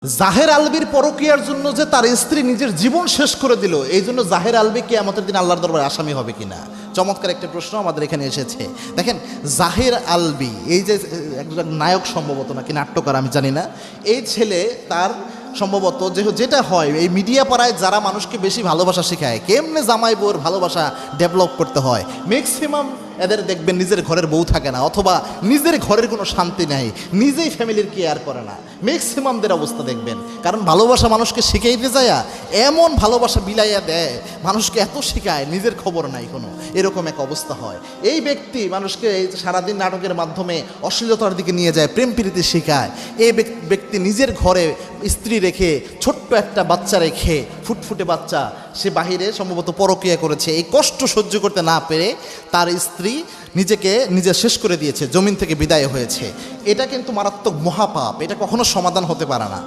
জাহের আলবির পরকীয়ার জন্য যে তার স্ত্রী নিজের জীবন শেষ করে দিল, এই জন্য জাহের আলবি কিয়ামতের দিন আল্লাহর দরবারে আসামি হবে কিনা? চমৎকার একটা প্রশ্ন আমাদের এখানে এসেছে। দেখেন, জাহের আলবি এই যে একজন নায়ক সম্ভবত নাকি নাট্যকার আমি জানি না, এই ছেলে তার সম্ভবত যেটা হয় এই মিডিয়া পাড়ায় যারা মানুষকে বেশি ভালোবাসা শেখায়, কেমনে জামাই বউর ভালোবাসা ডেভেলপ করতে হয়, ম্যাক্সিমাম এদের দেখবেন নিজের ঘরের বউ থাকে না, অথবা নিজের ঘরের কোনো শান্তি নেই, নিজেই ফ্যামিলির কেয়ার করে না, ম্যাক্সিমামদের অবস্থা দেখবেন। কারণ ভালোবাসা মানুষকে শিখাইতে যায়, এমন ভালোবাসা বিলাইয়া দেয়, মানুষকে এত শেখায় নিজের খবর নাই কোনো, এরকম এক অবস্থা হয়। এই ব্যক্তি মানুষকে এই সারাদিন নাটকের মাধ্যমে অশ্লীলতার দিকে নিয়ে যায়, প্রেম প্রীতি শেখায়। এই ব্যক্তি নিজের ঘরে স্ত্রী রেখে, ছোট্ট একটা বাচ্চা রেখে, ফুটফুটে বাচ্চা, সে বাহিরে সম্ভবত পরকীয়া করেছে। এই কষ্ট সহ্য করতে না পেরে তার স্ত্রী নিজে শেষ করে দিয়েছে, জমিন থেকে বিদায় হয়েছে। এটা কিন্তু মারাত্মক মহাপাপ, এটা কখনো সমাধান হতে পারে না।